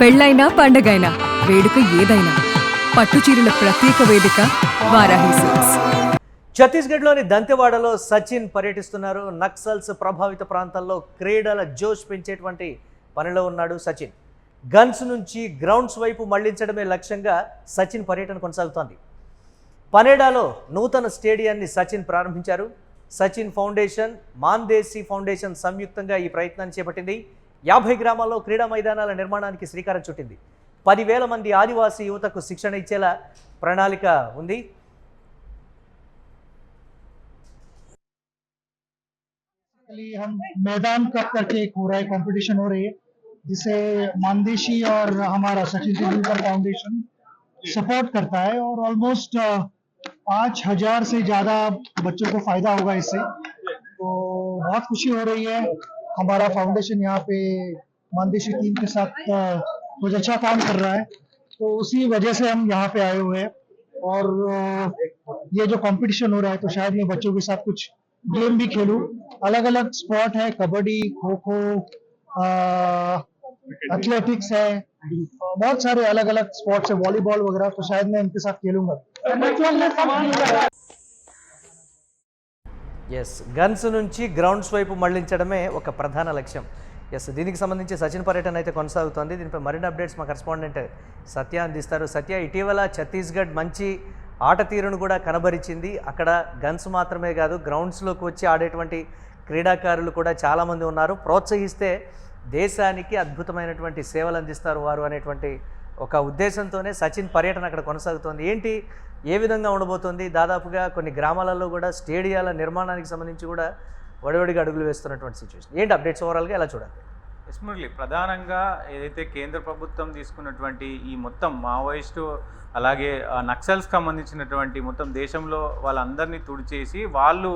పెళ్ళైనా పండగైనా వేడుక ఏదైనా పట్టుచీరల ప్రత్యేక వేదిక వారాహి సిల్క్స్. ఛత్తీస్గఢ్లోని దంతెవాడలో సచిన్ పర్యటిస్తున్నారు. నక్సల్స్ ప్రభావిత ప్రాంతాల్లో క్రీడల జోష్ పెంచేటువంటి పనిలో ఉన్నాడు సచిన్. గన్స్ నుంచి గ్రౌండ్స్ వైపు మళ్లించడమే లక్ష్యంగా సచిన్ పర్యటన కొనసాగుతోంది. పనేడాలో నూతన స్టేడియాన్ని సచిన్ ప్రారంభించారు. సచిన్ ఫౌండేషన్, మాన్దేశీ ఫౌండేషన్ సంయుక్తంగా ఈ ప్రయత్నాన్ని చేపట్టింది. 50 గ్రామాల్లో క్రీడా మైదానాల నిర్మాణానికి శ్రీకారం చుట్టింది. 10,000 మంది ఆదివాసీ యువతకు శిక్షణ ఇచ్చేలా ప్రణాళిక ఉంది. हम मैदान कप करके एक हो रहा है, कंपटीशन हो रही है, जिसे मानदेशी और हमारा सचिन तेंदुलकर फाउंडेशन सपोर्ट करता है और ऑलमोस्ट 5,000 से ज़्यादा बच्चों को फायदा होगा इससे। तो बहुत खुशी हो रही है। हमारा फाउंडेशन यहाँ पे मानदेशी टीम के साथ कुछ अच्छा काम कर रहा है, तो उसी वजह से हम यहाँ पे आए हुए हैं। और ये जो कंपटीशन हो रहा है, तो शायद मैं बच्चों के साथ कुछ गेम भी खेलूं। अलग अलग स्पोर्ट है, कबड्डी, खो खो, एथलेटिक्स है, बहुत सारे अलग अलग स्पोर्ट्स है, वॉलीबॉल वगैरह, तो शायद मैं इनके साथ खेलूंगा। గన్స్ నుంచి గ్రౌండ్స్ వైపు మళ్లించడమే ఒక ప్రధాన లక్ష్యం. దీనికి సంబంధించి సచిన్ పర్యటన అయితే కొనసాగుతోంది. దీనిపై మరిన్ని అప్డేట్స్ మా కరెస్పాండెంట్ సత్య అందిస్తారు. సత్య, ఇటీవల ఛత్తీస్గఢ్ మంచి ఆట తీరును కూడా కనబరిచింది. అక్కడ గన్స్ మాత్రమే కాదు, గ్రౌండ్స్లోకి వచ్చి ఆడేటువంటి క్రీడాకారులు కూడా చాలామంది ఉన్నారు. ప్రోత్సహిస్తే దేశానికి అద్భుతమైనటువంటి సేవలు అందిస్తారు వారు అనేటువంటి ఒక ఉద్దేశంతోనే సచిన్ పర్యటన అక్కడ కొనసాగుతోంది. ఏంటి, ఏ విధంగా ఉండబోతోంది? దాదాపుగా కొన్ని గ్రామాలలో కూడా స్టేడియాల నిర్మాణానికి సంబంధించి కూడా వడివడిగా అడుగులు వేస్తున్నటువంటి సిచ్యువేషన్. ఏంటి అప్డేట్స్ ఓవరాల్గా ఎలా చూడాలి? మురళి, ప్రధానంగా ఏదైతే కేంద్ర ప్రభుత్వం తీసుకున్నటువంటి ఈ మొత్తం మావోయిస్టు అలాగే నక్సల్స్కి సంబంధించినటువంటి మొత్తం దేశంలో వాళ్ళందరినీ తుడిచేసి వాళ్ళు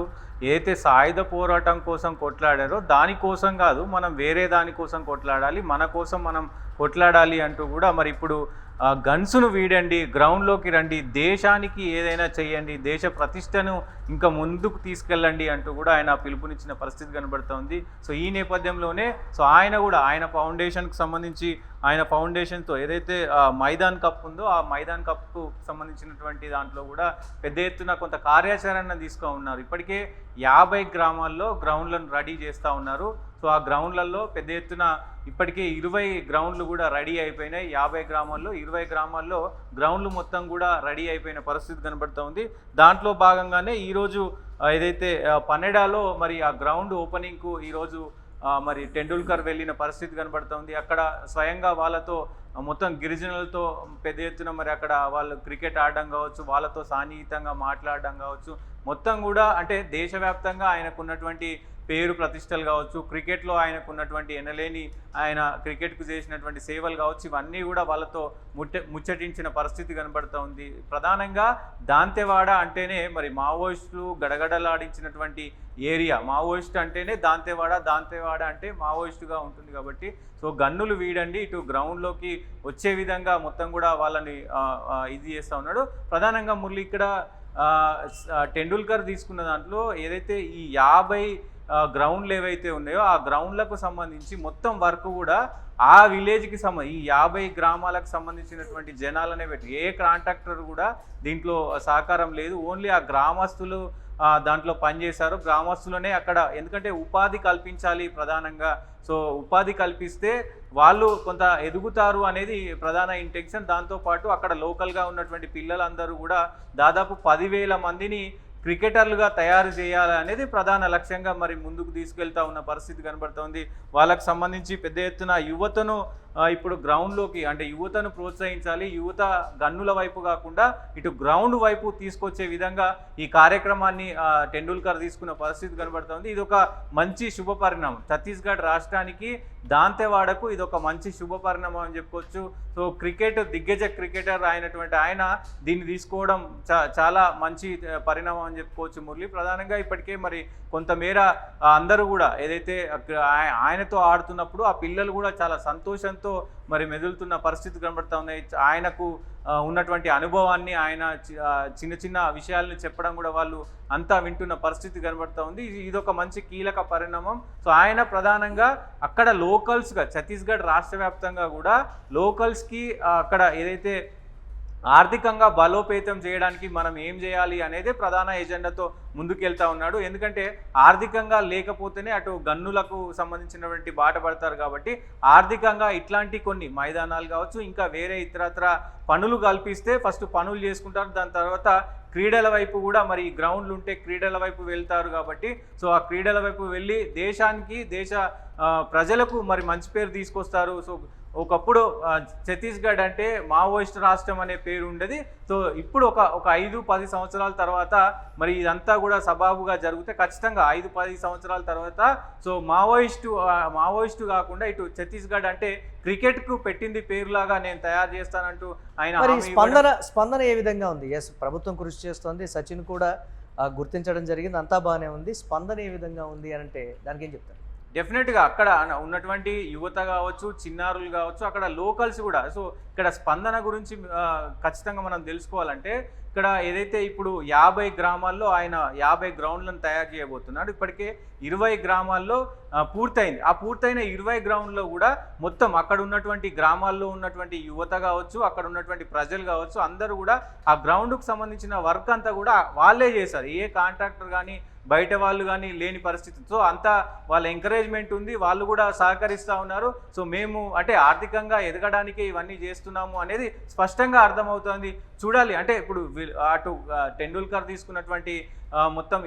ఏదైతే సాయుధ పోరాటం కోసం కొట్లాడారో దానికోసం కాదు, మనం వేరే దానికోసం కొట్లాడాలి, మన కోసం మనం కొట్లాడాలి అంటూ కూడా మరి ఇప్పుడు గన్స్ను వీడండి, గ్రౌండ్లోకి రండి, దేశానికి ఏదైనా చేయండి, దేశ ప్రతిష్టను ఇంకా ముందుకు తీసుకెళ్ళండి అంటూ కూడా ఆయన పిలుపునిచ్చిన పరిస్థితి కనబడుతోంది. సో ఈ నేపథ్యంలోనే ఆయన కూడా ఆయన ఫౌండేషన్కి సంబంధించి ఆయన ఫౌండేషన్తో ఏదైతే మైదాన్ కప్ ఉందో ఆ మైదాన్ కప్కు సంబంధించినటువంటి దాంట్లో కూడా పెద్ద ఎత్తున కొంత కార్యాచరణ తీసుకొని ఉన్నారు. ఇప్పటికే 50 గ్రామాల్లో గ్రౌండ్లను రెడీ చేస్తూ ఉన్నారు. సో ఆ గ్రౌండ్లలో పెద్ద ఎత్తున ఇప్పటికే 20 గ్రౌండ్లు కూడా రెడీ అయిపోయినాయి. 50 గ్రామాల్లో 20 గ్రామాల్లో గ్రౌండ్లు మొత్తం కూడా రెడీ అయిపోయిన పరిస్థితి కనబడుతూ ఉంది. దాంట్లో భాగంగానే ఈరోజు ఏదైతే పన్నెడాలో మరి ఆ గ్రౌండ్ ఓపెనింగ్కు ఈరోజు మరి టెండూల్కర్ వెళ్ళిన పరిస్థితి కనబడుతుంది. అక్కడ స్వయంగా వాళ్ళతో మొత్తం గిరిజనులతో పెద్ద ఎత్తున మరి అక్కడ వాళ్ళు క్రికెట్ ఆడడం కావచ్చు, వాళ్ళతో సాన్నిహితంగా మాట్లాడడం కావచ్చు, మొత్తం కూడా అంటే దేశవ్యాప్తంగా ఆయనకున్నటువంటి పేరు ప్రతిష్టలు కావచ్చు, క్రికెట్లో ఆయనకున్నటువంటి ఎనలేని ఆయన క్రికెట్కు చేసినటువంటి సేవలు కావచ్చు, ఇవన్నీ కూడా వాళ్ళతో ముచ్చటించిన పరిస్థితి కనబడుతూ ఉంది. ప్రధానంగా దాంతెవాడ అంటేనే మరి మావోయిస్టులు గడగడలాడించినటువంటి ఏరియా. మావోయిస్ట్ అంటేనే దాంతెవాడ, దాంతెవాడ అంటే మావోయిస్టుగా ఉంటుంది కాబట్టి సో గన్నులు వీడండి, ఇటు గ్రౌండ్లోకి వచ్చే విధంగా మొత్తం కూడా వాళ్ళని ఇది చేస్తూ ఉన్నాడు. ప్రధానంగా మురళి ఇక్కడ టెండూల్కర్ తీసుకున్న దాంట్లో ఏదైతే ఈ 50 గ్రౌండ్లు ఏవైతే ఉన్నాయో ఆ గ్రౌండ్లకు సంబంధించి మొత్తం వర్క్ కూడా ఆ విలేజ్కి ఈ 50 గ్రామాలకు సంబంధించినటువంటి జనాలనే పెట్టి ఏ కాంట్రాక్టర్ కూడా దీంట్లో సహకారం లేదు. ఓన్లీ ఆ గ్రామస్తులు దాంట్లో పనిచేశారు. గ్రామస్తులనే అక్కడ, ఎందుకంటే ఉపాధి కల్పించాలి ప్రధానంగా. సో ఉపాధి కల్పిస్తే వాళ్ళు కొంత ఎదుగుతారు అనేది ప్రధాన ఇంటెన్షన్. దాంతోపాటు అక్కడ లోకల్గా ఉన్నటువంటి పిల్లలందరూ కూడా దాదాపు 10,000 మందిని క్రికెటర్లుగా తయారు చేయాలి అనేది ప్రధాన లక్ష్యంగా మరి ముందుకు తీసుకెళ్తా ఉన్న పరిస్థితి కనబడుతోంది. వాళ్ళకు సంబంధించి పెద్ద ఎత్తున యువతను ఇప్పుడు గ్రౌండ్లోకి, అంటే యువతను ప్రోత్సహించాలి, యువత గన్నుల వైపు కాకుండా ఇటు గ్రౌండ్ వైపు తీసుకొచ్చే విధంగా ఈ కార్యక్రమాన్ని టెండూల్కర్ తీసుకున్న పరిస్థితి కనబడుతోంది. ఇది ఒక మంచి శుభ పరిణామం. ఛత్తీస్గఢ్ రాష్ట్రానికి, దాంతెవాడకు ఇది ఒక మంచి శుభ పరిణామం అని చెప్పుకోవచ్చు. సో క్రికెట్ దిగ్గజ క్రికెటర్ అయినటువంటి ఆయన దీన్ని తీసుకోవడం చాలా మంచి పరిణామం అని చెప్పుకోవచ్చు మురళి. ప్రధానంగా ఇప్పటికే మరి కొంతమేర అందరూ కూడా ఏదైతే ఆయనతో ఆడుతున్నప్పుడు ఆ పిల్లలు కూడా చాలా సంతోషంతో మరి మెదులుతున్న పరిస్థితి కనబడతా ఉన్నాయి. ఆయనకు ఉన్నటువంటి అనుభవాన్ని ఆయన చిన్న చిన్న విషయాలను చెప్పడం కూడా వాళ్ళు అంతా వింటున్న పరిస్థితి కనబడతా ఉంది. ఇదొక మంచి కీలక పరిణామం. సో ఆయన ప్రధానంగా అక్కడ లోకల్స్గా ఛత్తీస్గఢ్ రాష్ట్ర వ్యాప్తంగా కూడా లోకల్స్కి అక్కడ ఏదైతే ఆర్థికంగా బలోపేతం చేయడానికి మనం ఏం చేయాలి అనేది ప్రధాన ఎజెండాతో ముందుకెళ్తా ఉన్నాడు. ఎందుకంటే ఆర్థికంగా లేకపోతేనే అటు గన్నులకు సంబంధించినటువంటి బాట పడతారు. కాబట్టి ఆర్థికంగా ఇట్లాంటి కొన్ని మైదానాలు కావచ్చు, ఇంకా వేరే ఇతరత్ర పనులు కల్పిస్తే ఫస్ట్ పనులు చేసుకుంటారు. దాని తర్వాత క్రీడల వైపు కూడా మరి గ్రౌండ్లు ఉంటే క్రీడల వైపు వెళ్తారు. కాబట్టి సో ఆ క్రీడల వైపు వెళ్ళి దేశానికి దేశ ప్రజలకు మరి మంచి పేరు తీసుకొస్తారు. సో ఒకప్పుడు ఛత్తీస్గఢ్ అంటే మావోయిస్ట్ రాష్ట్రం అనే పేరు ఉండేది. సో ఇప్పుడు ఒక 5-10 సంవత్సరాల తర్వాత మరి ఇదంతా కూడా సబాబుగా జరిగితే ఖచ్చితంగా 5-10 సంవత్సరాల తర్వాత సో మావోయిస్టు కాకుండా ఇటు ఛత్తీస్గఢ్ అంటే క్రికెట్కు పెట్టింది పేరులాగా నేను తయారు చేస్తానంటూ ఆయన స్పందన ఏ విధంగా ఉంది? ఎస్, ప్రభుత్వం కృషి చేస్తోంది, సచిన్ కూడా గుర్తించడం జరిగింది, అంతా బాగానే ఉంది. స్పందన ఏ విధంగా ఉంది అని అంటే దానికి ఏం చెప్తారు? డెఫినెట్గా అక్కడ ఉన్నటువంటి యువత కావచ్చు, చిన్నారులు కావచ్చు, అక్కడ లోకల్స్ కూడా. సో ఇక్కడ స్పందన గురించి ఖచ్చితంగా మనం తెలుసుకోవాలంటే ఇక్కడ ఏదైతే ఇప్పుడు 50 గ్రామాల్లో ఆయన 50 గ్రౌండ్లను తయారు చేయబోతున్నాడు. ఇప్పటికే 20 గ్రామాల్లో పూర్తయింది. ఆ పూర్తయిన 20 గ్రౌండ్లో కూడా మొత్తం అక్కడ ఉన్నటువంటి గ్రామాల్లో ఉన్నటువంటి యువత కావచ్చు, అక్కడ ఉన్నటువంటి ప్రజలు కావచ్చు, అందరూ కూడా ఆ గ్రౌండ్కు సంబంధించిన వర్క్ అంతా కూడా వాళ్ళే చేశారు. ఏ కాంట్రాక్టర్ కానీ బయట వాళ్ళు కానీ లేని పరిస్థితి. సో అంతా వాళ్ళ ఎంకరేజ్మెంట్ ఉంది, వాళ్ళు కూడా సహకరిస్తూ ఉన్నారు. సో మేము అంటే ఆర్థికంగా ఎదగడానికి ఇవన్నీ చేస్తున్నాము అనేది స్పష్టంగా అర్థమవుతుంది. చూడాలి అంటే ఇప్పుడు అటు టెండూల్కర్ తీసుకున్నటువంటి మొత్తం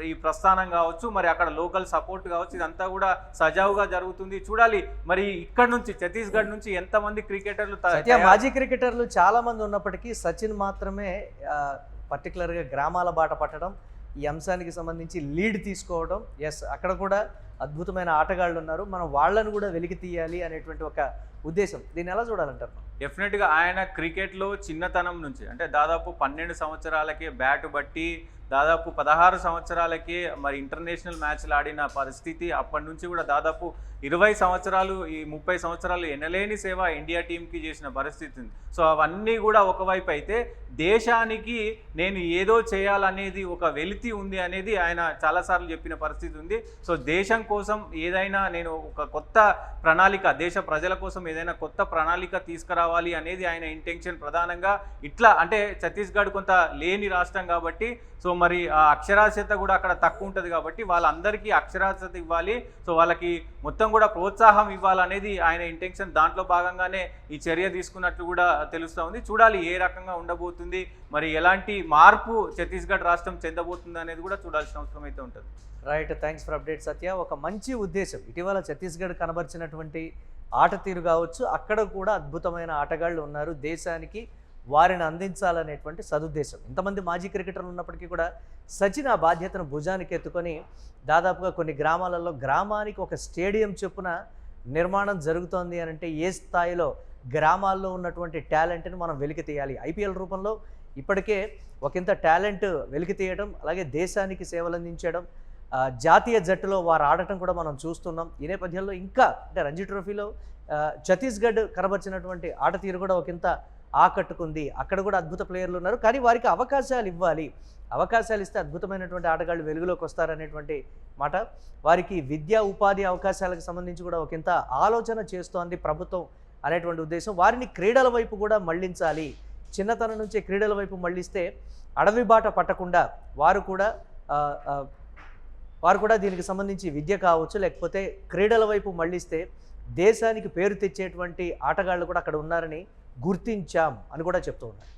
ఈ ప్రస్థానం కావచ్చు, మరి అక్కడ లోకల్ సపోర్ట్ కావచ్చు, ఇదంతా కూడా సజావుగా జరుగుతుంది. చూడాలి మరి ఇక్కడ నుంచి ఛత్తీస్గఢ్ నుంచి ఎంతమంది క్రికెటర్లు మాజీ క్రికెటర్లు చాలా మంది ఉన్నప్పటికీ సచిన్ మాత్రమే పర్టికులర్గా గ్రామాల బాట పట్టడం, ఈ అంశానికి సంబంధించి లీడ్ తీసుకోవడం. ఎస్, అక్కడ కూడా అద్భుతమైన ఆటగాళ్ళు ఉన్నారు, మనం వాళ్ళను కూడా వెలికి తీయాలి అనేటువంటి ఒక ఉద్దేశం. దీన్ని ఎలా చూడాలంటారు? డెఫినెట్గా ఆయన క్రికెట్లో చిన్నతనం నుంచి అంటే దాదాపు 12 సంవత్సరాలకే బ్యాట్ బట్టి దాదాపు 16 సంవత్సరాలకే మరి ఇంటర్నేషనల్ మ్యాచ్లు ఆడిన పరిస్థితి. అప్పటి నుంచి కూడా దాదాపు 20 సంవత్సరాలు ఈ 30 సంవత్సరాలు ఎనలేని సేవ ఇండియా టీంకి చేసిన పరిస్థితి ఉంది. సో అవన్నీ కూడా ఒకవైపు అయితే దేశానికి నేను ఏదో చేయాలనేది ఒక వెలితి ఉంది అనేది ఆయన చాలాసార్లు చెప్పిన పరిస్థితి ఉంది. సో దేశం కోసం ఏదైనా నేను ఒక కొత్త ప్రణాళిక, దేశ ప్రజల కోసం ఏదైనా కొత్త ప్రణాళిక తీసుకురావాలి అనేది ఆయన ఇంటెన్షన్ ప్రధానంగా. ఇట్లా అంటే ఛత్తీస్గఢ్ కొంత లేని రాష్ట్రం కాబట్టి సో మరి ఆ అక్షరాస్యత కూడా అక్కడ తక్కువ ఉంటుంది కాబట్టి వాళ్ళందరికీ అక్షరాస్యత ఇవ్వాలి, సో వాళ్ళకి మొత్తం కూడా ప్రోత్సాహం ఇవ్వాలనేది ఆయన ఇంటెన్షన్. దాంట్లో భాగంగానే ఈ చర్య తీసుకున్నట్లు కూడా తెలుస్తూ ఉంది. చూడాలి ఏ రకంగా ఉండబోతుంది, మరి ఎలాంటి మార్పు ఛత్తీస్గఢ్ రాష్ట్రం చెందబోతుంది అనేది కూడా చూడాల్సిన అవసరం అయితే ఉంటుంది. రైట్, థ్యాంక్స్ ఫర్ అప్డేట్ సత్య. ఒక మంచి ఉద్దేశం ఇటీవల ఛత్తీస్గఢ్ కనబరిచినటువంటి ఆట తీరు కావచ్చు, అక్కడ కూడా అద్భుతమైన ఆటగాళ్ళు ఉన్నారు, దేశానికి వారిని అందించాలనేటువంటి సదుద్దేశం. ఇంతమంది మాజీ క్రికెటర్లు ఉన్నప్పటికీ కూడా సచిన్ ఆ బాధ్యతను భుజానికి ఎత్తుకొని దాదాపుగా కొన్ని గ్రామాలలో గ్రామానికి ఒక స్టేడియం చొప్పున నిర్మాణం జరుగుతోంది అని అంటే ఏ స్థాయిలో గ్రామాల్లో ఉన్నటువంటి టాలెంట్ని మనం వెలికి తీయాలి. ఐపీఎల్ రూపంలో ఇప్పటికే ఒకంత టాలెంట్ వెలికి తీయడం, అలాగే దేశానికి సేవలు అందించడం, జాతీయ జట్టులో వారు ఆడటం కూడా మనం చూస్తున్నాం. ఈ నేపథ్యంలో ఇంకా అంటే రంజీ ట్రోఫీలో ఛత్తీస్గఢ్ కనబరిచినటువంటి ఆట తీరు కూడా ఒకంత ఆకట్టుకుంది. అక్కడ కూడా అద్భుత ప్లేయర్లు ఉన్నారు, కానీ వారికి అవకాశాలు ఇవ్వాలి. అవకాశాలు ఇస్తే అద్భుతమైనటువంటి ఆటగాళ్ళు వెలుగులోకి వస్తారనేటువంటి మాట. వారికి విద్యా ఉపాధి అవకాశాలకు సంబంధించి కూడా ఒకంత ఆలోచన చేస్తోంది ప్రభుత్వం అనేటువంటి ఉద్దేశం. వారిని క్రీడల వైపు కూడా మళ్లించాలి. చిన్నతనం నుంచే క్రీడల వైపు మళ్లిస్తే అడవి బాట పట్టకుండా వారు కూడా దీనికి సంబంధించి విద్య కావచ్చు, లేకపోతే క్రీడల వైపు మళ్లిస్తే దేశానికి పేరు తెచ్చేటువంటి ఆటగాళ్ళు కూడా అక్కడ ఉన్నారని గుర్తించాం అని కూడా చెప్తూ ఉన్నారు.